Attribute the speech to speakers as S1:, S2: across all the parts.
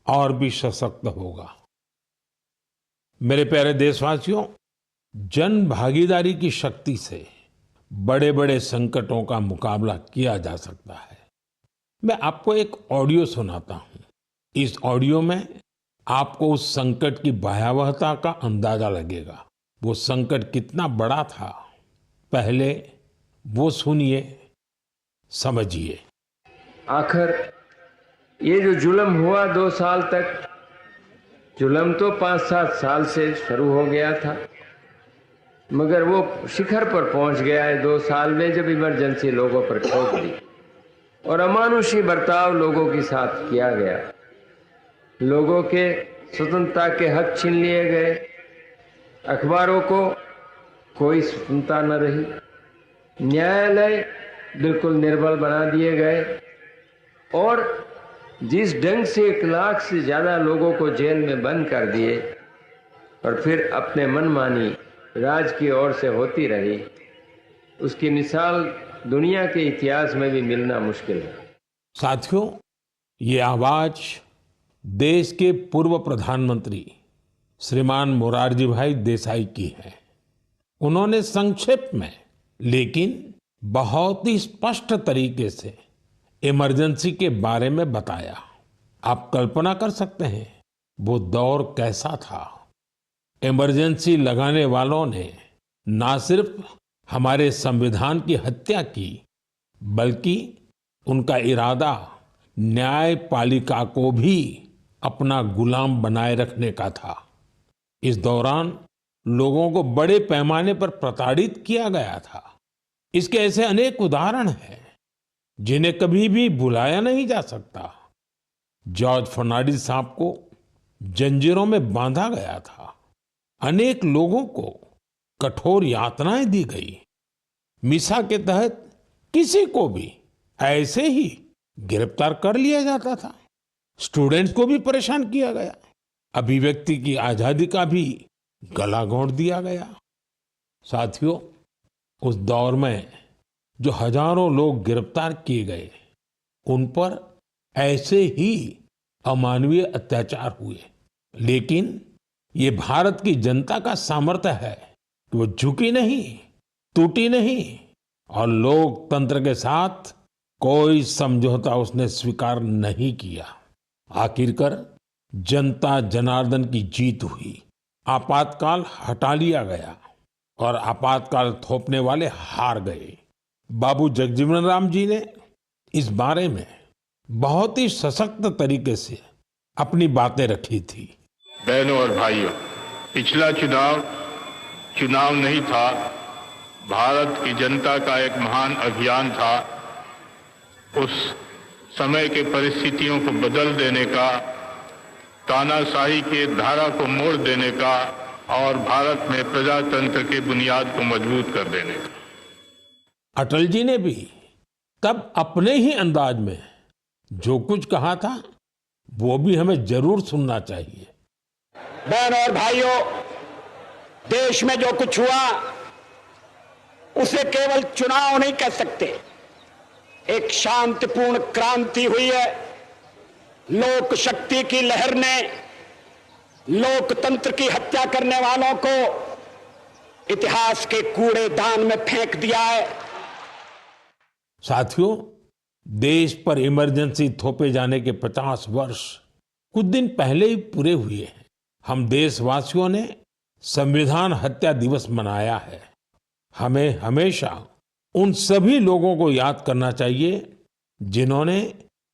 S1: और भी सशक्त होगा। मेरे प्यारे देशवासियों, जन भागीदारी की शक्ति से बड़े बड़े संकटों का मुकाबला किया जा सकता है। मैं आपको एक ऑडियो सुनाता हूं। इस ऑडियो में आपको उस संकट की भयावहता का अंदाजा लगेगा। वो संकट कितना बड़ा था, पहले वो सुनिए, समझिए।
S2: आखिर ये जो जुल्म हुआ 2 साल तक, जुल्म तो 5-7 साल से शुरू हो गया था, मगर वो शिखर पर पहुंच गया है 2 साल में, जब इमरजेंसी लोगों पर ठोक दी और अमानुषी बर्ताव लोगों के साथ किया गया। लोगों के स्वतंत्रता के हक छीन लिए गए, अखबारों को कोई स्वतंत्रता न रही, न्यायालय बिल्कुल निर्बल बना दिए गए और जिस ढंग से 1 लाख से ज्यादा लोगों को जेल में बंद कर दिए और फिर अपने मनमानी राज की ओर से होती रही, उसकी मिसाल दुनिया के इतिहास में भी मिलना मुश्किल है।
S1: साथियों, ये आवाज देश के पूर्व प्रधानमंत्री श्रीमान मोरारजी भाई देसाई की है। उन्होंने संक्षेप में लेकिन बहुत ही स्पष्ट तरीके से इमरजेंसी के बारे में बताया। आप कल्पना कर सकते हैं वो दौर कैसा था। इमरजेंसी लगाने वालों ने ना सिर्फ हमारे संविधान की हत्या की, बल्कि उनका इरादा न्यायपालिका को भी अपना गुलाम बनाए रखने का था। इस दौरान लोगों को बड़े पैमाने पर प्रताड़ित किया गया था। इसके ऐसे अनेक उदाहरण हैं जिन्हें कभी भी भुलाया नहीं जा सकता। जॉर्ज फर्नांडिस साहब को जंजीरों में बांधा गया था। अनेक लोगों को कठोर यातनाएं दी गई। मिसा के तहत किसी को भी ऐसे ही गिरफ्तार कर लिया जाता था। स्टूडेंट्स को भी परेशान किया गया। अभिव्यक्ति की आजादी का भी गला घोंट दिया गया। साथियों, उस दौर में जो हजारों लोग गिरफ्तार किए गए, उन पर ऐसे ही अमानवीय अत्याचार हुए। लेकिन ये भारत की जनता का सामर्थ्य है कि वो झुकी नहीं, टूटी नहीं और लोकतंत्र के साथ कोई समझौता उसने स्वीकार नहीं किया। आखिरकार जनता जनार्दन की जीत हुई। आपातकाल हटा लिया गया और आपातकाल थोपने वाले हार गए। बाबू जगजीवन राम जी ने इस बारे में बहुत ही सशक्त तरीके से अपनी बातें रखी थी।
S3: बहनों और भाइयों, पिछला चुनाव नहीं था, भारत की जनता का एक महान अभियान था। उस समय के परिस्थितियों को बदल देने का, तानाशाही के धारा को मोड़ देने का और भारत में प्रजातंत्र के बुनियाद को मजबूत कर देने का।
S1: अटल जी ने भी तब अपने ही अंदाज में जो कुछ कहा था, वो भी हमें जरूर सुनना चाहिए।
S4: बहनों और भाइयों, देश में जो कुछ हुआ उसे केवल चुनाव नहीं कह सकते। एक शांतिपूर्ण क्रांति हुई है। लोक शक्ति की लहर ने लोकतंत्र की हत्या करने वालों को इतिहास के कूड़ेदान में फेंक दिया है।
S1: साथियों, देश पर इमरजेंसी थोपे जाने के 50 वर्ष कुछ दिन पहले ही पूरे हुए हैं। हम देशवासियों ने संविधान हत्या दिवस मनाया है। हमें हमेशा उन सभी लोगों को याद करना चाहिए जिन्होंने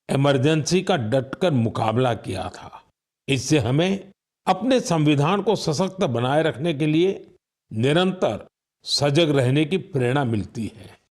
S1: इमरजेंसी का डटकर मुकाबला किया था। इससे हमें अपने संविधान को सशक्त बनाए रखने के लिए निरंतर सजग रहने की प्रेरणा मिलती है।